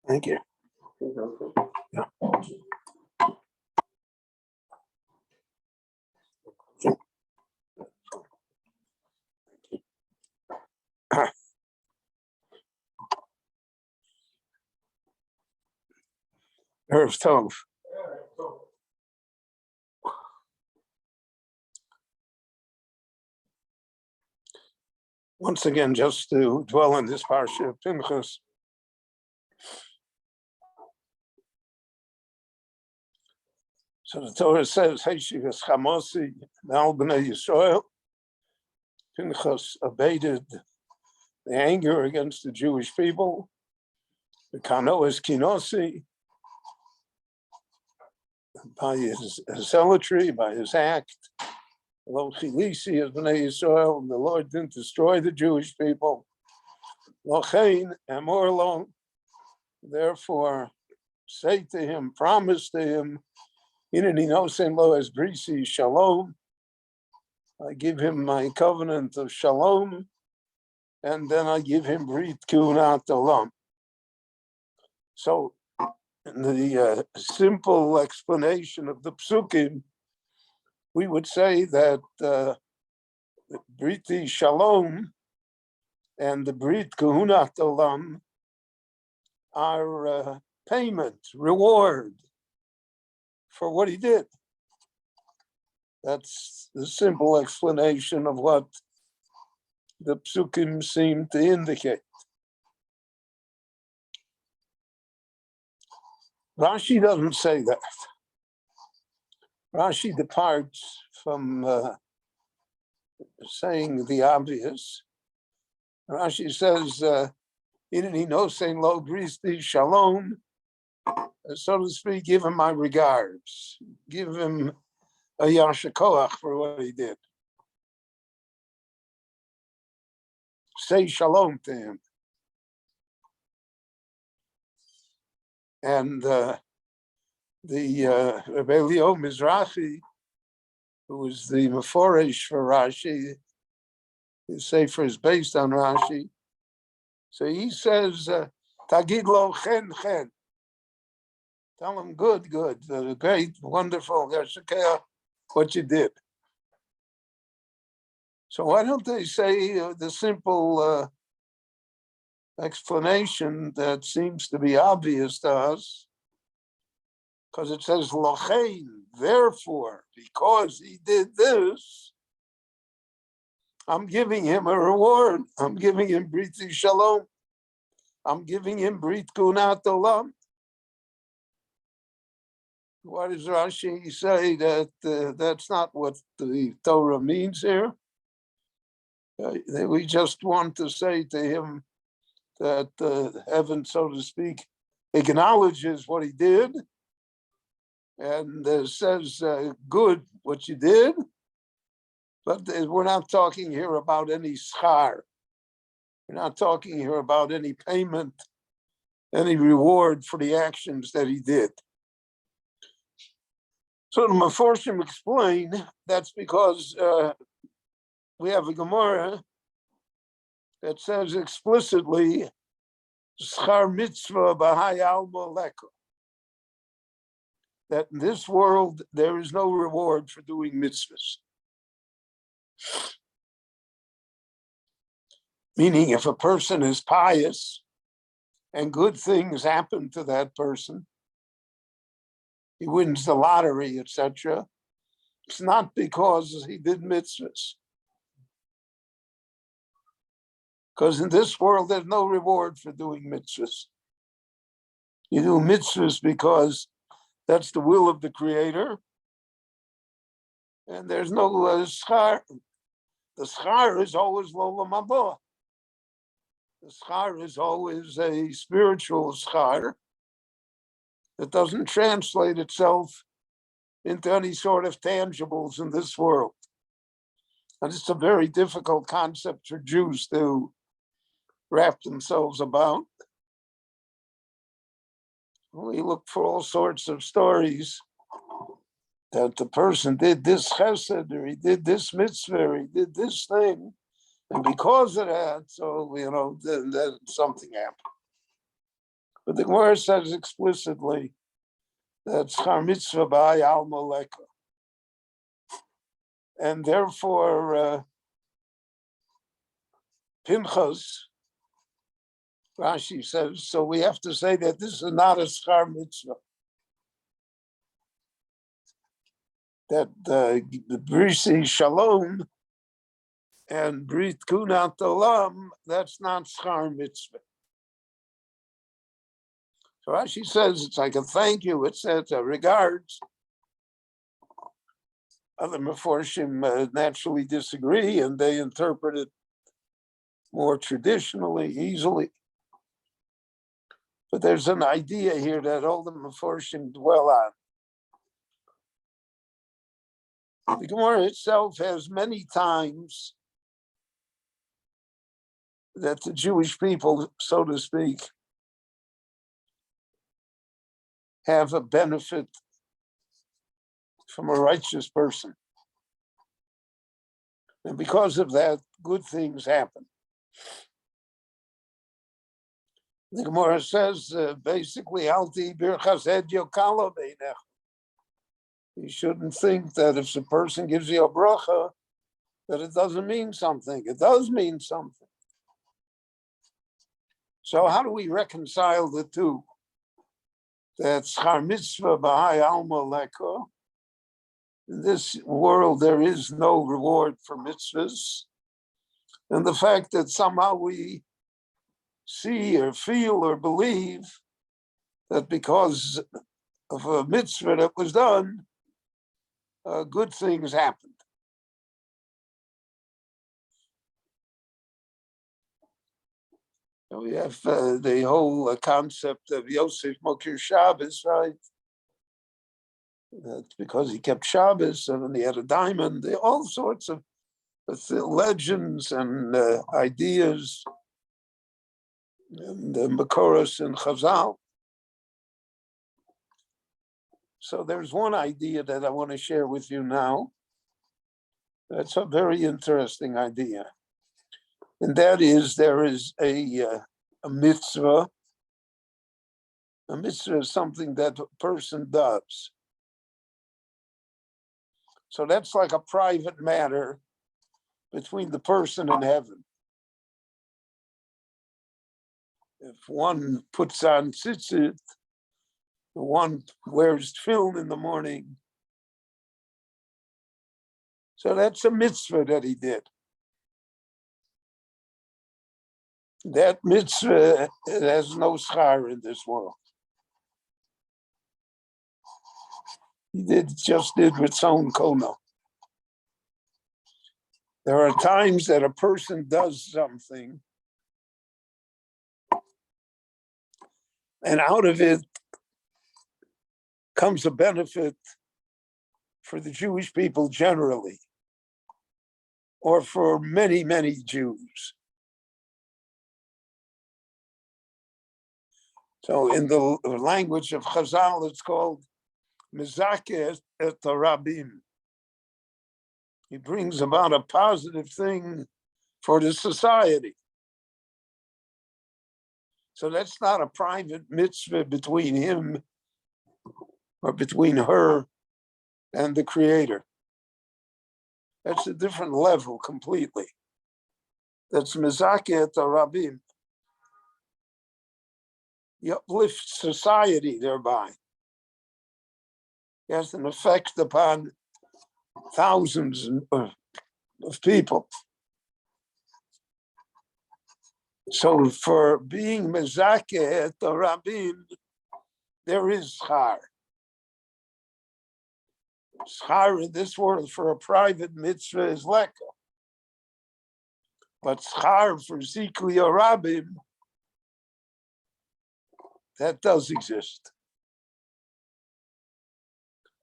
Thank you. Yeah. Erev Tov. Once again, just to dwell in this parsha of Pinchas. So the Torah says, "Heishivas Chamosi Al Bnei Yisrael." Pinchas abated the anger against the Jewish people. The Kanoas Kinosi, by his zealotry, by his act. Lo Chilisi as Bnei Yisrael, the Lord didn't destroy the Jewish people. Lochein, and more alone. Therefore, say to him, promise to him, Inani nosen lo as brisi shalom. I give him my covenant of shalom, and then I give him brit kunat olam. So, in the simple explanation of the psukim, we would say that briti shalom and the brit kunat olam are payment, reward for what he did. That's the simple explanation of what the psukim seem to indicate. Rashi doesn't say that. Rashi departs from saying the obvious. Rashi says, "Inani no saying lo bristi shalom," so to speak, give him my regards, give him a yasher koach for what he did. Say shalom to him. And the Rabbi Elio Mizrahi, who was the Meforesh for Rashi, his sefer is based on Rashi. So he says, Tagid lo chen chen. Tell him good, great, wonderful, what you did. So why don't they say the simple explanation that seems to be obvious to us? Because it says, Lochein, therefore, because he did this, I'm giving him a reward. I'm giving him Briti Shalom. I'm giving him Brit Kunat Olam. Why does Rashi say that that's not what the Torah means here? We just want to say to him that heaven, so to speak, acknowledges what he did and says, good, what you did. But we're not talking here about any schar. We're not talking here about any payment, any reward for the actions that he did. So the Meforshim explain that's because we have a Gemara that says explicitly, schar mitzvah b'hai alma leka, that in this world there is no reward for doing mitzvahs. Meaning, if a person is pious and good things happen to that person, he wins the lottery, etc., it's not because he did mitzvahs. Because in this world, there's no reward for doing mitzvahs. You do mitzvahs because that's the will of the Creator, and there's no schar. The schar is always l'olam haba. The schar is always a spiritual schar that doesn't translate itself into any sort of tangibles in this world. And it's a very difficult concept for Jews to wrap themselves about. We look for all sorts of stories that the person did this chesed, or he did this mitzvah, or he did this thing, and because of that, so then something happened. But the Gemara says explicitly that schar mitzvah b'ay alma leka, and therefore Pinchas, Rashi says, so we have to say that this is not a schar mitzvah. That the Brisi Shalom and Brit Kunat Olam, that's not schar mitzvah. So Rashi says it's like a thank you, it says a regards. Other Meforshim naturally disagree, and they interpret it more traditionally, easily. But there's an idea here that all the Meforshim dwell on. The Gemara itself has many times that the Jewish people, so to speak, have a benefit from a righteous person. And because of that, good things happen. The Gemara says, basically, Alti birchas ed yokala beinech. You shouldn't think that if a person gives you a bracha, that it doesn't mean something. It does mean something. So how do we reconcile the two? That schar mitzvah b'hai alma leka. In this world, there is no reward for mitzvahs. And the fact that somehow we see or feel or believe that because of a mitzvah that was done, good things happened. So we have the whole concept of Yosef Mokir Shabbos, right? That's because he kept Shabbos and he had a diamond. All sorts of legends and ideas and Makoros and Chazal. So there's one idea that I want to share with you now. That's a very interesting idea. And that is, there is a mitzvah. A mitzvah is something that a person does. So that's like a private matter between the person and heaven. If one puts on tzitzit, one wears tefillin in the morning. So that's a mitzvah that he did. That mitzvah, it has no schar in this world. He just did Ritzon Kono. There are times that a person does something, and out of it comes a benefit for the Jewish people generally, or for many, many Jews. So in the language of Chazal, it's called Mizakeh et Rabim. He brings about a positive thing for the society. So that's not a private mitzvah between him or between her and the Creator. That's a different level completely. That's Mizakeh et Rabim. He uplifts society thereby. He has an effect upon thousands of people. So for being mezakeh et rabim, there is schar. Schar in this world for a private mitzvah is leka. But schar for zikli rabim, that does exist.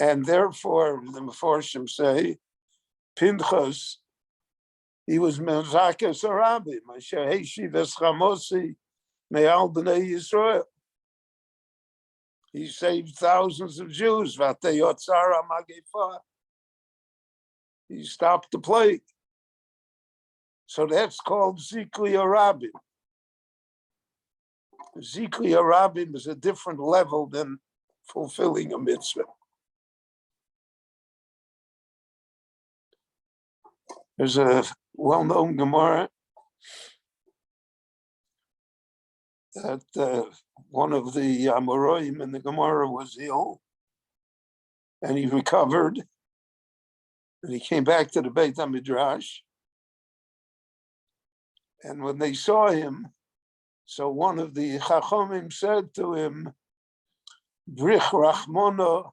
And therefore, the Meforshim say, Pinchas, he was mezakeh sarabim, asher heshi v'schamosi me'al b'nei Yisrael. He saved thousands of Jews. He stopped the plague. So that's called Zikli Arabim. Zikli Arabim is a different level than fulfilling a mitzvah. There's a well-known Gemara that one of the Amoraim in the Gemara was ill, and he recovered, and he came back to the Beit HaMidrash. And when they saw him, so one of the Chachomim said to him, Brich Rachmona,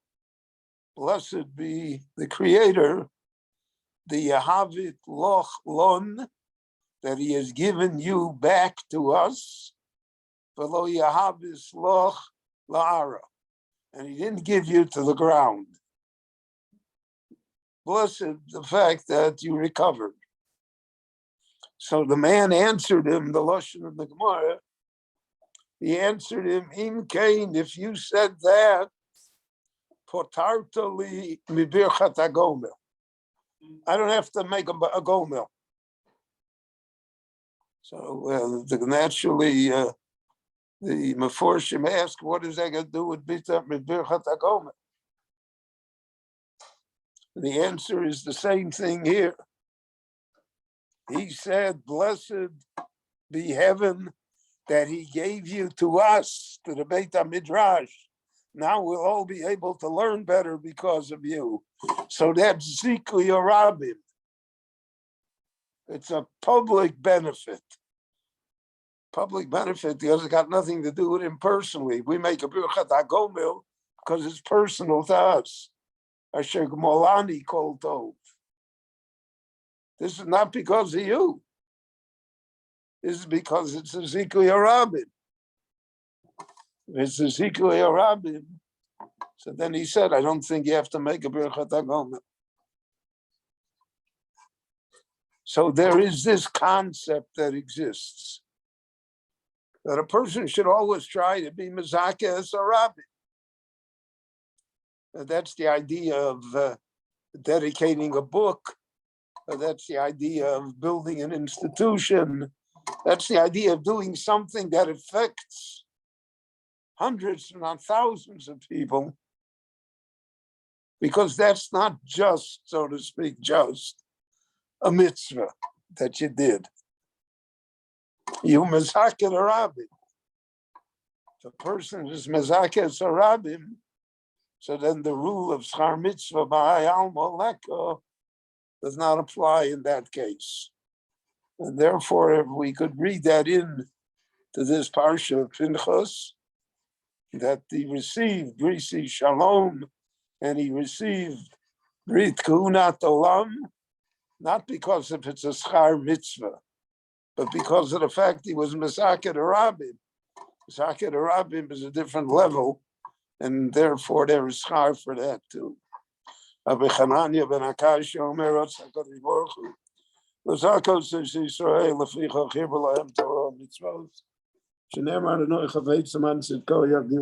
blessed be the Creator, the Yahavit Loch Lon, that he has given you back to us, V'lo Yahavis Loch La'ara, and he didn't give you to the ground. Blessed the fact that you recovered. So the man answered him, the Lashon of the Gemara, he answered him, Im Kain, if you said that, Potartali Mibirchat HaGomel. I don't have to make a gomel. So naturally, the Meforshim ask, what is that going to do with Mibirchat HaGomel? The answer is the same thing here. He said, blessed be heaven that he gave you to us, to the Beit HaMidrash. Now we'll all be able to learn better because of you. So that's Zikli Arabim. It's a public benefit. Public benefit because it got nothing to do with him personally. We make a Birchat HaGomel because it's personal to us. Asher Gmolani Kol Tov. This is not because of you. This is because it's a Zikli Arabim. It's a Zikli Arabim. So then he said, I don't think you have to make a Birchat HaGomel. So there is this concept that exists, that a person should always try to be Mezakeh as Arabim. That's the idea of dedicating a book. That's the idea of building an institution. That's the idea of doing something that affects hundreds, if not thousands of people. Because that's not just, so to speak, just a mitzvah that you did. You Mezakeh Arabim. If a person is Mezakeh Arabim, so then the rule of Schar Mitzvah B'Hai Alma Leka does not apply in that case. And therefore, if we could read that in to this parsha of Pinchas, that he received Brisi Shalom, and he received Brit Kahunat Olam, not because if it's a Schar Mitzvah, but because of the fact he was Mezakeh Arabim. Mezakeh Arabim is a different level, and therefore there is schar for that too. Rabbi Chananya ben Akash Omer HaKadosh Baruch Hu L'zakos Yisrael Leficha Chir B'Lahem Torah Mitzvot Shenemar Adonai Chavetz Aman Tzidko Yavdi